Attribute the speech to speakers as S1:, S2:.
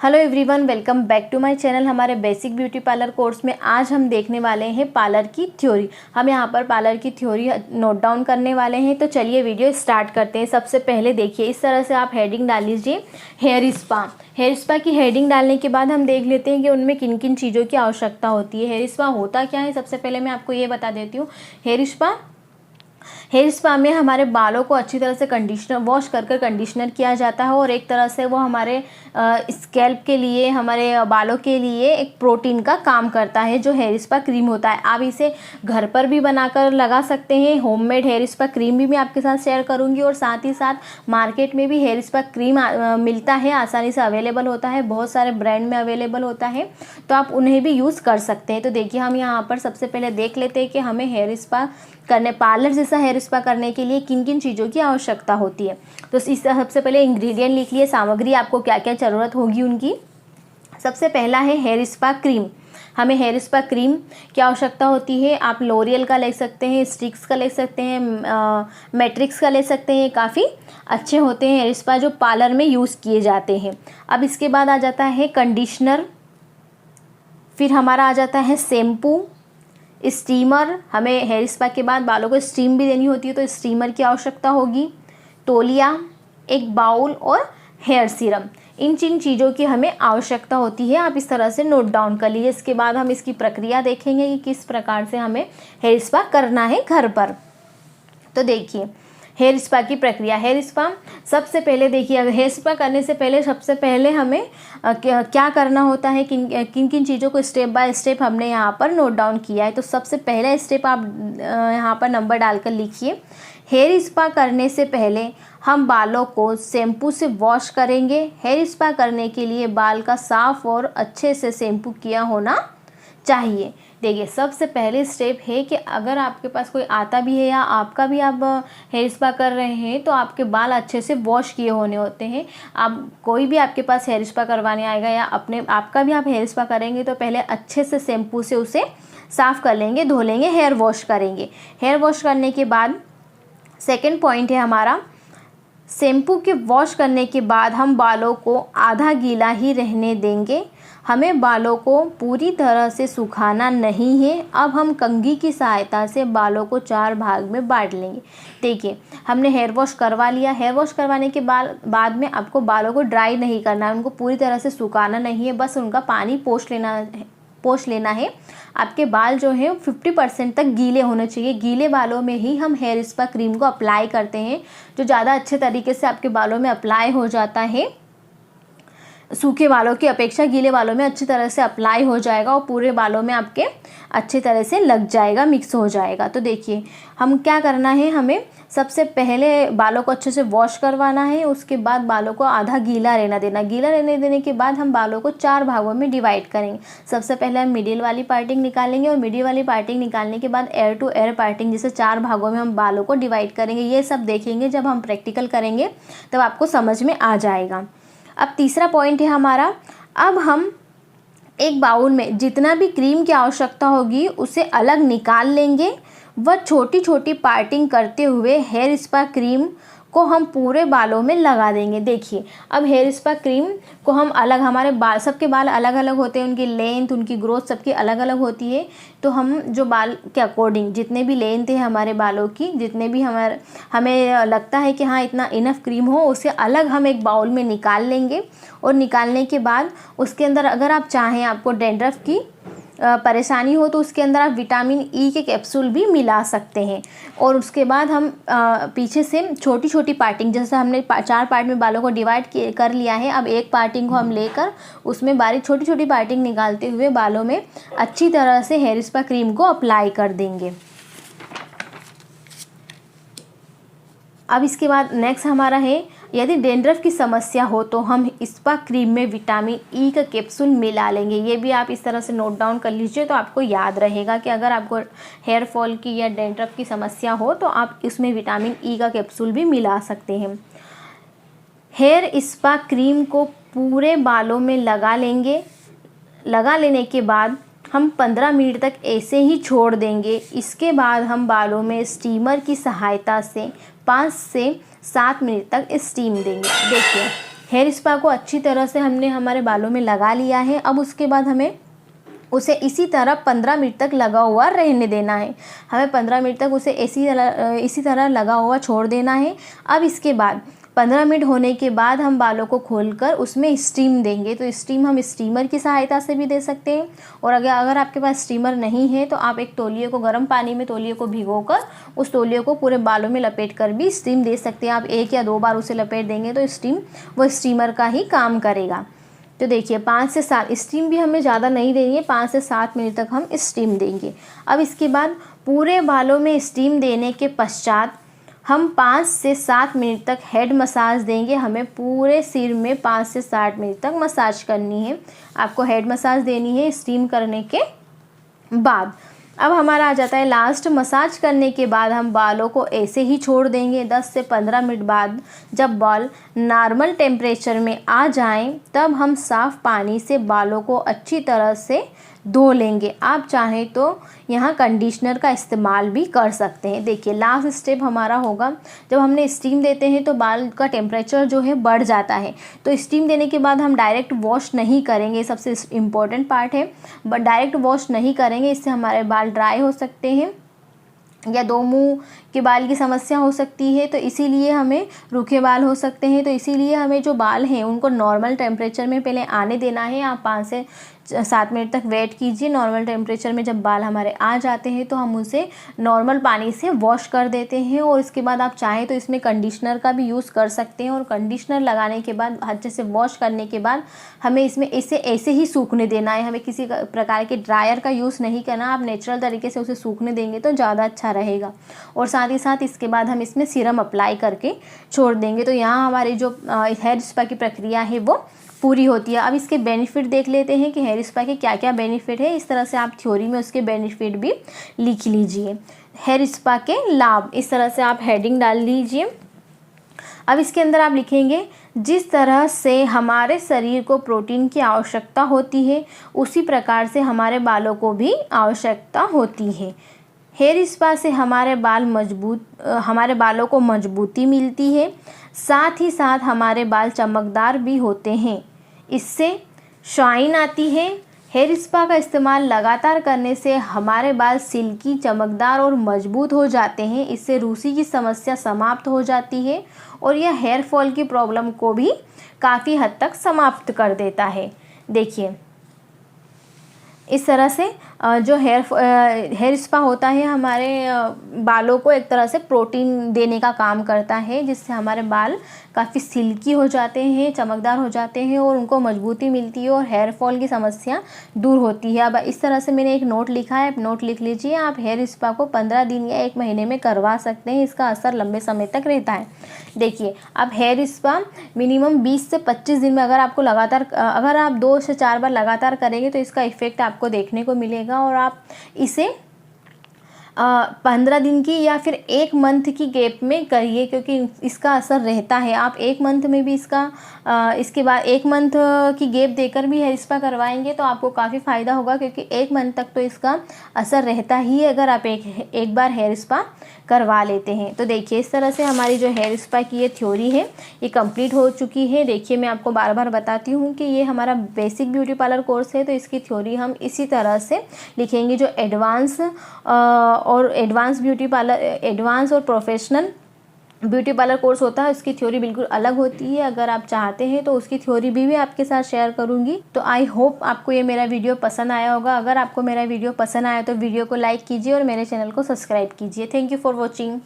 S1: Hello everyone, welcome back to my channel. हमारे basic beauty parlour course में आज हम देखने वाले हैं पार्लर की थ्योरी। हम यहाँ पर पार्लर की थ्योरी नोट डाउन करने वाले हैं। तो चलिए वीडियो स्टार्ट करते हैं। सबसे पहले देखिए, इस तरह से आप हेडिंग डाल लीजिए, हेयर स्पा। हेयर स्पा की हेडिंग डालने के बाद हम देख लेते हैं कि उनमें किन किन चीज़ों की आवश्यकता होती है। हेयर स्पा होता क्या है, सबसे पहले मैं आपको ये बता देती हूँ। हेयर स्पा में हमारे बालों को अच्छी तरह से वॉश कर कंडीशनर किया जाता है और एक तरह से वो हमारे स्कैल्प के लिए, हमारे बालों के लिए एक प्रोटीन का काम करता है, जो हेयर स्पा क्रीम होता है। आप इसे घर पर भी बनाकर लगा सकते हैं। होममेड हेयर स्पा क्रीम भी मैं आपके साथ शेयर करूंगी और साथ ही साथ मार्केट में भी हेयर स्पा क्रीम मिलता है, आसानी से अवेलेबल होता है, बहुत सारे ब्रांड में अवेलेबल होता है, तो आप उन्हें भी यूज़ कर सकते हैं। तो देखिए, हम यहाँ पर सबसे पहले देख लेते हैं कि हमें हेयर स्पा करने, पार्लर जैसा हेयर स्पा करने के लिए किन किन चीज़ों की आवश्यकता होती है। तो इस सबसे पहले इंग्रेडिएंट लिख लिए, सामग्री आपको क्या क्या ज़रूरत होगी उनकी। सबसे पहला है हेयर स्पा क्रीम। हमें हेयर स्पा क्रीम की आवश्यकता होती है। आप लोरियल का ले सकते हैं, स्टिक्स का ले सकते हैं, मैट्रिक्स का ले सकते हैं। काफ़ी अच्छे होते हैं हेयर स्पा जो पार्लर में यूज़ किए जाते हैं। अब इसके बाद आ जाता है कंडीशनर, फिर हमारा आ जाता है शैम्पू, स्टीमर। हमें हेयर स्पा के बाद बालों को स्टीम भी देनी होती है, तो स्टीमर की आवश्यकता होगी। तौलिया, एक बाउल और हेयर सीरम। इन चीज़ों की हमें आवश्यकता होती है। आप इस तरह से नोट डाउन कर लीजिए। इसके बाद हम इसकी प्रक्रिया देखेंगे कि किस प्रकार से हमें हेयर स्पा करना है घर पर। तो देखिए, हेयर स्पा की प्रक्रिया। हेयर स्पा सबसे पहले देखिए, अगर हेयर स्पा करने से पहले सबसे पहले हमें क्या करना होता है, किन किन चीज़ों को स्टेप बाय स्टेप हमने यहाँ पर नोट डाउन किया है। तो सबसे पहला स्टेप आप यहाँ पर नंबर डालकर लिखिए। हेयर स्पा करने से पहले हम बालों को शैम्पू से वॉश करेंगे। हेयर स्पा करने के लिए बाल का साफ और अच्छे से शैम्पू किया होना चाहिए। देखिए, सबसे पहले स्टेप है कि अगर आपके पास कोई आता भी है या आपका भी आप हेयर स्पा कर रहे हैं, तो आपके बाल अच्छे से वॉश किए होने होते हैं। आप कोई भी आपके पास हेयर स्पा करवाने आएगा या आपका भी आप हेयर स्पा करेंगे, तो पहले अच्छे से शैम्पू से उसे साफ़ कर लेंगे, धो लेंगे, हेयर वॉश करेंगे। हेयर वॉश करने के बाद सेकेंड पॉइंट है हमारा, शैम्पू के वॉश करने के बाद हम बालों को आधा गीला ही रहने देंगे। हमें बालों को पूरी तरह से सुखाना नहीं है। अब हम कंघी की सहायता से बालों को 4 भाग में बांट लेंगे। देखिए, हमने हेयर वॉश करवा लिया। हेयर वॉश करवाने के बाद में आपको बालों को ड्राई नहीं करना है, उनको पूरी तरह से सुखाना नहीं है, बस उनका पानी पोंछ लेना है। आपके बाल जो है 50% तक गीले होने चाहिए। गीले बालों में ही हम हेयर स्पा क्रीम को अप्लाई करते हैं, जो ज़्यादा अच्छे तरीके से आपके बालों में अप्लाई हो जाता है। सूखे बालों की अपेक्षा गीले बालों में अच्छी तरह से अप्लाई हो जाएगा और पूरे बालों में आपके अच्छी तरह से लग जाएगा, मिक्स हो जाएगा। तो देखिए, हम क्या करना है, हमें सबसे पहले बालों को अच्छे से वॉश करवाना है। उसके बाद बालों को आधा गीला रहना देना। गीला रहने देने के बाद हम बालों को 4 भागों में डिवाइड करेंगे। सबसे पहले हम मिडिल वाली पार्टिंग निकालेंगे और मिडिल वाली पार्टिंग निकालने के बाद एयर टू एयर पार्टिंग, जैसे 4 भागों में हम बालों को डिवाइड करेंगे। ये सब देखेंगे जब हम प्रैक्टिकल करेंगे, तब आपको समझ में आ जाएगा। अब तीसरा पॉइंट है हमारा, अब हम एक बाउल में जितना भी क्रीम की आवश्यकता होगी उसे अलग निकाल लेंगे। वह छोटी छोटी पार्टिंग करते हुए हेयर स्पा क्रीम को हम पूरे बालों में लगा देंगे। देखिए, अब हेयर स्पा क्रीम को हम अलग, हमारे बाल, सबके बाल अलग अलग होते हैं, उनकी लेंथ, उनकी ग्रोथ सबकी अलग अलग होती है। तो हम जो बाल के अकॉर्डिंग जितने भी लेंथ है हमारे बालों की, जितने भी हमें लगता है कि हाँ इतना इनफ क्रीम हो, उसे अलग हम एक बाउल में निकाल लेंगे। और निकालने के बाद उसके अंदर, अगर आप चाहें, आपको डैंड्रफ की परेशानी हो, तो उसके अंदर आप विटामिन ई के कैप्सूल भी मिला सकते हैं। और उसके बाद हम पीछे से छोटी छोटी पार्टिंग, जैसे हमने 4 पार्ट में बालों को डिवाइड कर लिया है, अब एक पार्टिंग को हम लेकर उसमें बारीक छोटी छोटी पार्टिंग निकालते हुए बालों में अच्छी तरह से हेयर स्पा क्रीम को अप्लाई कर देंगे। अब इसके बाद नेक्स्ट हमारा है, यदि डैंड्रफ की समस्या हो तो हम स्पा क्रीम में विटामिन ई का कैप्सूल मिला लेंगे। ये भी आप इस तरह से नोट डाउन कर लीजिए, तो आपको याद रहेगा कि अगर आपको हेयर फॉल की या डैंड्रफ की समस्या हो तो आप इसमें विटामिन ई का कैप्सूल भी मिला सकते हैं। हेयर स्पा क्रीम को पूरे बालों में लगा लेंगे। लगा लेने के बाद हम 15 मिनट तक ऐसे ही छोड़ देंगे। इसके बाद हम बालों में स्टीमर की सहायता से 5 से 7 मिनट तक स्टीम देंगे। देखिए, हेयर स्पा को अच्छी तरह से हमने हमारे बालों में लगा लिया है। अब उसके बाद हमें उसे इसी तरह 15 मिनट तक लगा हुआ रहने देना है। हमें 15 मिनट तक उसे इसी तरह लगा हुआ छोड़ देना है। अब इसके बाद 15 मिनट होने के बाद हम बालों को खोलकर उसमें स्टीम देंगे। तो स्टीम हम स्टीमर की सहायता से भी दे सकते हैं, और अगर आपके पास स्टीमर नहीं है तो आप एक तौलिए को गर्म पानी में तौलिए को भिगोकर उस तौलिए को पूरे बालों में लपेट कर भी स्टीम दे सकते हैं। आप 1 या 2 बार उसे लपेट देंगे तो स्टीम वो स्टीमर का ही काम करेगा। तो देखिए 5 से 7 स्टीम भी हमें ज़्यादा नहीं देनी है, 5 से 7 मिनट तक हम स्टीम देंगे। अब इसके बाद पूरे बालों में स्टीम देने के पश्चात हम 5 से 7 मिनट तक हेड मसाज देंगे। हमें पूरे सिर में 5 से 7 मिनट तक मसाज करनी है। आपको हेड मसाज देनी है स्टीम करने के बाद। अब हमारा आ जाता है लास्ट। मसाज करने के बाद हम बालों को ऐसे ही छोड़ देंगे। 10 से 15 मिनट बाद जब बाल नॉर्मल टेम्परेचर में आ जाएं, तब हम साफ़ पानी से बालों को अच्छी तरह से धो लेंगे। आप चाहें तो यहाँ कंडीशनर का इस्तेमाल भी कर सकते हैं। देखिए लास्ट स्टेप हमारा होगा, जब हमने स्टीम देते हैं तो बाल का टेम्परेचर जो है बढ़ जाता है। तो स्टीम देने के बाद हम डायरेक्ट वॉश नहीं करेंगे, सबसे इम्पोर्टेंट पार्ट है। बट डायरेक्ट वॉश नहीं करेंगे, इससे हमारे बाल ड्राई हो सकते हैं या 2 मुंह के बाल की समस्या हो सकती है। तो इसीलिए हमें रूखे बाल हो सकते हैं। तो इसीलिए हमें जो बाल हैं उनको नॉर्मल टेम्परेचर में पहले आने देना है। आप 5 से 7 मिनट तक वेट कीजिए। नॉर्मल टेम्परेचर में जब बाल हमारे आ जाते हैं तो हम उसे नॉर्मल पानी से वॉश कर देते हैं, और इसके बाद आप चाहें तो इसमें कंडीशनर का भी यूज़ कर सकते हैं। और कंडीशनर लगाने के बाद अच्छे से वॉश करने के बाद हमें इसमें इसे ऐसे ही सूखने देना है। हमें किसी प्रकार के ड्रायर का यूज़ नहीं करना। आप नेचुरल तरीके से उसे सूखने देंगे तो ज़्यादा अच्छा रहेगा। और साथ ही साथ इसके बाद हम इसमें सीरम अप्लाई करके छोड़ देंगे। तो यहाँ हमारी जो हेयर स्पा की प्रक्रिया है वो पूरी होती है। अब इसके बेनिफिट देख लेते हैं कि हेयर स्पा के क्या क्या बेनिफिट है। इस तरह से आप थ्योरी में उसके बेनिफिट भी लिख लीजिए। हेयर स्पा के लाभ, इस तरह से आप हेडिंग डाल लीजिए। अब इसके अंदर आप लिखेंगे, जिस तरह से हमारे शरीर को प्रोटीन की आवश्यकता होती है उसी प्रकार से हमारे बालों को भी आवश्यकता होती है। हेयर स्पा से हमारे बालों को मजबूती मिलती है, साथ ही साथ हमारे बाल चमकदार भी होते हैं। इससे शाइन आती है। हेयर स्पा का इस्तेमाल लगातार करने से हमारे बाल सिल्की, चमकदार और मजबूत हो जाते हैं। इससे रूसी की समस्या समाप्त हो जाती है, और यह हेयर फॉल की प्रॉब्लम को भी काफ़ी हद तक समाप्त कर देता है। देखिए इस तरह से जो हेयर स्पा होता है हमारे बालों को एक तरह से प्रोटीन देने का काम करता है, जिससे हमारे बाल काफ़ी सिल्की हो जाते हैं, चमकदार हो जाते हैं और उनको मजबूती मिलती है और हेयर फॉल की समस्या दूर होती है। अब इस तरह से मैंने एक नोट लिखा है, आप नोट लिख लीजिए। आप हेयर स्पा को 15 दिन या 1 महीने में करवा सकते हैं। इसका असर लंबे समय तक रहता है। देखिए अब हेयर स्पा मिनिमम 20 से 25 दिन में अगर आप 2 से 4 बार लगातार करेंगे तो इसका इफ़ेक्ट आपको देखने को मिलेगा। और आप इसे 15 दिन की या फिर 1 मंथ की गैप में करिए, क्योंकि इसका असर रहता है। आप 1 मंथ में भी इसके बाद 1 मंथ की गैप देकर भी हेयर स्पा करवाएंगे तो आपको काफ़ी फ़ायदा होगा, क्योंकि 1 मंथ तक तो इसका असर रहता ही है अगर आप एक बार हेयर स्पा करवा लेते हैं। तो देखिए इस तरह से हमारी जो हेयर स्पा की ये थ्योरी है ये कंप्लीट हो चुकी है। देखिए मैं आपको बार बार बताती हूँ कि ये हमारा बेसिक ब्यूटी पार्लर कोर्स है, तो इसकी थ्योरी हम इसी तरह से लिखेंगे। जो एडवांस और प्रोफेशनल ब्यूटी पार्लर कोर्स होता है उसकी थ्योरी बिल्कुल अलग होती है। अगर आप चाहते हैं तो उसकी थ्योरी भी आपके साथ शेयर करूंगी। तो आई होप आपको ये मेरा वीडियो पसंद आया होगा। अगर आपको मेरा वीडियो पसंद आया तो वीडियो को लाइक कीजिए और मेरे चैनल को सब्सक्राइब कीजिए। Thank you for watching.